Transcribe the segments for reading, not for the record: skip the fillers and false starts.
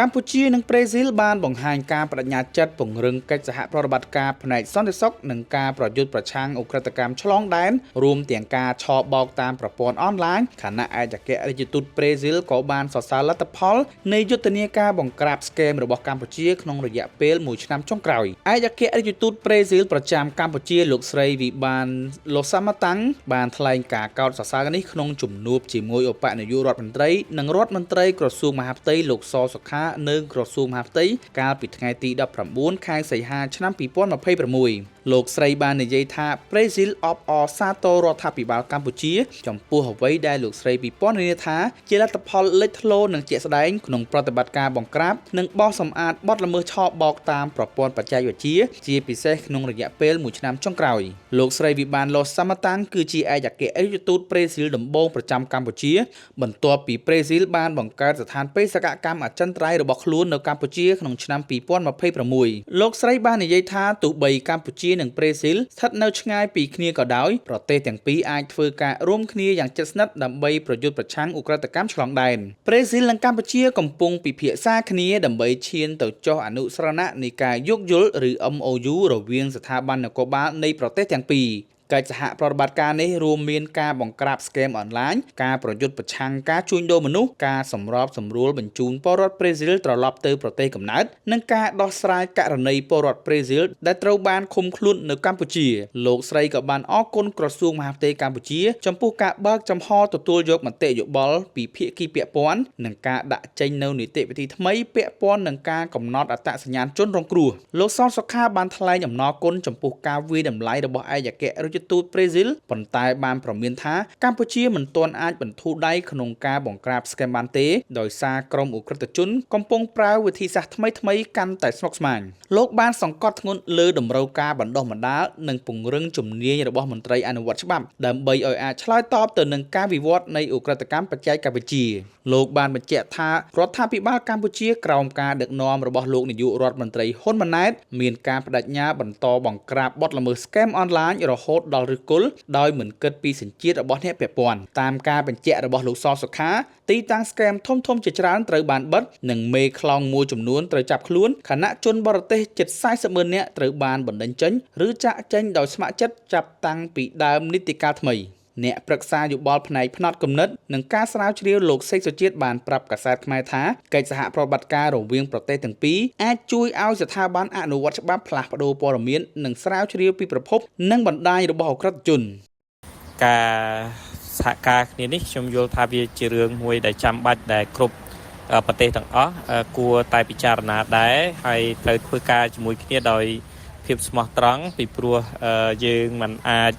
កម្ពុជានិងប្រេស៊ីលបានបង្ហាញការបដិញ្ញាចិត្តពង្រឹងកិច្ចសហប្រតិបត្តិការផ្នែកសន្តិសុខនិងការប្រយុទ្ធប្រឆាំងឧក្រិដ្ឋកម្មឆ្លងដែនរួមទាំងការឆបោកតាមប្រព័ន្ធអនឡាញខណៈឯកអគ្គរដ្ឋទូតប្រេស៊ីលក៏បានសរសើរលទ្ធផលនៃយុទ្ធនាការបង្ក្រាបស្គែមរបស់កម្ពុជាក្នុងរយៈពេល1ឆ្នាំចុងក្រោយឯកអគ្គរដ្ឋទូតប្រេស៊ីលប្រចាំកម្ពុជាលោកស្រីវីបានឡូសាម៉ាតាំងបានថ្លែងការកោតសរសើរនេះក្នុងជំនួបជាមួយឧបនាយករដ្ឋមន្ត្រីនិងរដ្ឋមន្ត្រីក្រសួងមហាផ្ទៃលោកសសុខានៅក្រសួងមហាផ្ទៃកាលពីថ្ងៃទី19ខែសីហាឆ្នាំ2026លោកស្រីបាននិយាយថាប្រេស៊ីលអបអរសាទររដ្ឋាភិបាលកម្ពុជាចំពោះអ្វីដែលលោកស្រីពិពណ៌នាថាជាលទ្ធផលលេចធ្លោនិងជាក់ស្ដែងក្នុងប្រតិបត្តិការបង្ក្រាបនិងបោះសម្អាតបទល្មើសឆបោកតាមប្រព័ន្ធបច្ចេកវិទ្យាជាពិសេសក្នុងរយៈពេល1ឆ្នាំចុងក្រោយលោកស្រីវិបានឡូសាម៉ាតាំងគឺជាឯកអគ្គរដ្ឋទូតប្រេស៊ីលដំបូងប្រចាំកម្ពុជាបន្ទាប់ពីប្រេស៊ីលបានបង្កើតស្ថានបេសកកម្មអចិន្ត្រៃយ៍របស់ខ្លួននៅកម្ពុជាក្នុងឆ្នាំ2026លោកស្រីបាននិយាយថាទោះបីកម្ពុជានិងប្រេស៊ីលស្ថិតនៅឆ្ងាយពីគ្នាក៏ដោយប្រទេសទាំងពីរអាចធ្វើការរួមគ្នាយ៉ាងជិតស្និទ្ធដើម្បីប្រយុទ្ធប្រឆាំងឧក្រិដ្ឋកម្មឆ្លងដែនប្រេស៊ីលនិងកម្ពុជាកំពុងពិភាក្សាគ្នាដើម្បីឈានទៅចុះអនុស្សរណៈនៃការយោគយល់ឬ MOU រវាងស្ថាប័ននគរបាលនៃប្រទេសទាំងពីរកិច្ចសហប្រតិបត្តិការនេះរួមមានការបង្ក្រាបស្គែមអនឡាញការប្រយុទ្ធប្រឆាំងការជួញដូរមនុស្សការសម្របសម្រួលបញ្ជូនពលរដ្ឋប្រេស៊ីលត្រឡប់ទៅប្រទេសកំណើតនិងការដោះស្រាយករណីពលរដ្ឋប្រេស៊ីលដែលត្រូវបានឃុំខ្លួននៅកម្ពុជាលោកស្រីក៏បានអរគុណក្រសួងមហាផ្ទៃកម្ពុជាចំពោះការបើកចំហទទួលយកមតិយោបល់ពីភាគីពាក់ព័ន្ធនិងការដាក់ចេញនូវនីតិវិធីថ្មីពាក់ព័ន្ធនឹងការកំណត់អត្តសញ្ញាណជនរងគ្រោះលោកសនសុខាបានថ្លែងអំណរគុណចំពោះការវាយតម្លៃរបស់ឯកអគ្គរដ្ឋទូតប្រេស៊ីលប៉ុន្តែបានប្រមានថាកម្ពុជាមិនទាន់អាចបន្ធូរដៃក្នុងការបង្ក្រាបស្គែមបានទេដោយសារក្រុមឧក្រិដ្ឋជនកំពុងប្រើវិធីសាស្ត្រថ្មីៗកាន់តែស្មុគស្មាញលោកបានសង្កត់ធ្ងន់លើតម្រូវការបណ្ដុះបណ្ដាលនិងពង្រឹងជំនាញរបស់មន្ត្រីអនុវត្តច្បាប់ដើម្បីឲ្យអាចឆ្លើយតបទៅនឹងការវិវត្តនៃឧក្រិដ្ឋកម្មបច្ចេកវិទ្យាលោកបានបញ្ជាក់ថារដ្ឋាភិបាលកម្ពុជាក្រោមការដឹកនាំរបស់លោកនាយករដ្ឋមន្ត្រីហ៊ុនម៉ាណែតមានការបដិញ្ញាបន្តបង្ក្រាបបទល្មើសស្គែមអនឡាញរហូតដល់ឫសគល់ដោយមិនគិតពីសញ្ជាតិរបស់អ្នកពាក់ព័ន្ធតាមការបញ្ជាក់របស់លោកសសុខាទីតាំងស្គែមធំជាច្រើនត្រូវបានបិទនិងមេខ្លោងមួយចំនួនត្រូវចាប់ខ្លួនខណៈជនបរទេសជិត40,000 នាក់ត្រូវបានបណ្តេញចេញឬចាក់ចេញដោយស្ម័គ្រចិត្តចាប់តាំងពីដើមនីតិកាលថ្មីអ្នកប្រឹក្សាយោបល់ផ្នែកផ្នត់គំនិតនិងការស្រាវជ្រាវលោកសេកសុជាតិបានប្រាប់កាសែតខ្មែរថាកិច្ចសហប្រតិបត្តិការរវាងប្រទេសទាំងពីរអាចជួយឲ្យស្ថាប័នអនុវត្តច្បាប់ផ្លាស់ប្តូរព័ត៌មាននិងស្រាវជ្រាវពីប្រភពនិងបណ្ដាញរបស់ឧក្រិដ្ឋជនការសហការគ្នានេះខ្ញុំយល់ថាវាជារឿងមួយដែលចាំបាច់ដែលគ្រប់ប្រទេសទាំងអស់គួរតែពិចារណាដែរហើយត្រូវធ្វើការជាមួយគ្នាដោយភាពស្មោះត្រង់ពីព្រោះយើងមិនអាច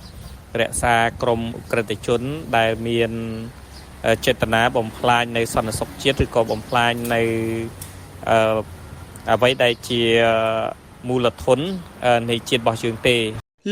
រក្សាក្រុមឧក្រិដ្ឋជនដែលមានចេតនាបំផ្លាញនៅសន្តិសុខជាតិឬក៏បំផ្លាញនៅអ្វីដែលជាមូលធននៃជាតិរបស់យើងទេ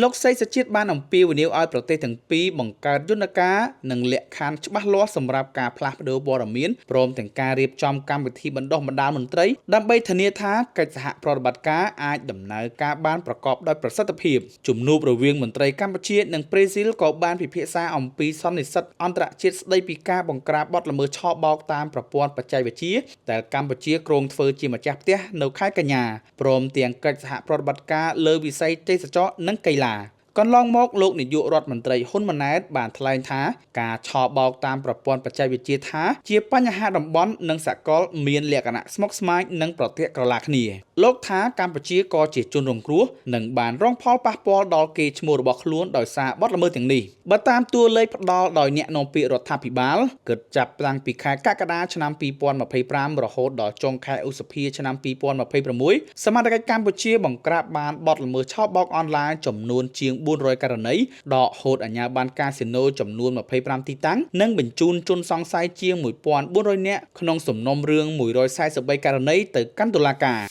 លោកសេកសុជាតិបានអំពាវនាវឲ្យប្រទេសទាំងពីរបង្កើតយន្តការនិងលក្ខខណ្ឌច្បាស់លាស់សម្រាប់ការផ្លាស់ប្តូរព័ត៌មានព្រមទាំងការរៀបចំកម្មវិធីបណ្ដុះបណ្ដាលមន្ត្រីដើម្បីធានាថាកិច្ចសហប្រតិបត្តិការអាចដំណើរការបានប្រកបដោយប្រសិទ្ធភាពជំនួបរវាងមន្ត្រីកម្ពុជានិងប្រេស៊ីលក៏បានពិភាក្សាអំពីសន្និសីទអន្តរជាតិស្ដីពីការបង្ក្រាបបទល្មើសឆបោកតាមប្រព័ន្ធបច្ចេកវិទ្យាដែលកម្ពុជាគ្រោងធ្វើជាម្ចាស់ផ្ទះនៅខែកញ្ញាព្រមទាំងកិច្ចសហប្រតិបត្តិការលើវិស័យទេសចរណ៍និងកីឡាកន្លងមកលោកនាយករដ្ឋមន្ត្រីហ៊ុនម៉ាណែតបានថ្លែងថាការឆបោកតាមប្រព័ន្ធបច្ចេកវិទ្យាថាជាបញ្ហាតំបន់និងសកលមានលក្ខណៈស្មុគស្មាញនិងប្រតិក្រឡាគ្នាលោកថាកម្ពុជាក៏ជាជនរងគ្រោះនិងបានរងផលប៉ះពាល់ដល់កេរ្តិ៍ឈ្មោះរបស់ខ្លួនដោយសារបទល្មើសទាំងនេះបើតាមតួលេខផ្ដល់ដោយអ្នកនាំពាក្យរដ្ឋាភិបាលគិតចាប់តាំងពីខែកក្កដាឆ្នាំ2025រហូតដល់ចុងខែឧសភាឆ្នាំ2026សមាជិកកម្ពុជាបង្ក្រាបបានបទល្មើសឆបោកអនឡាញចំនួនជាង400ករណីដកហូតអាជ្ញាប័ណ្ណកាស៊ីណូចំនួន25ទីតាំងនិងបញ្ជូនជនសង្ស័យជាង1400នាក់ក្នុងសំណុំរឿង143ករណីទៅកាន់តុលាការ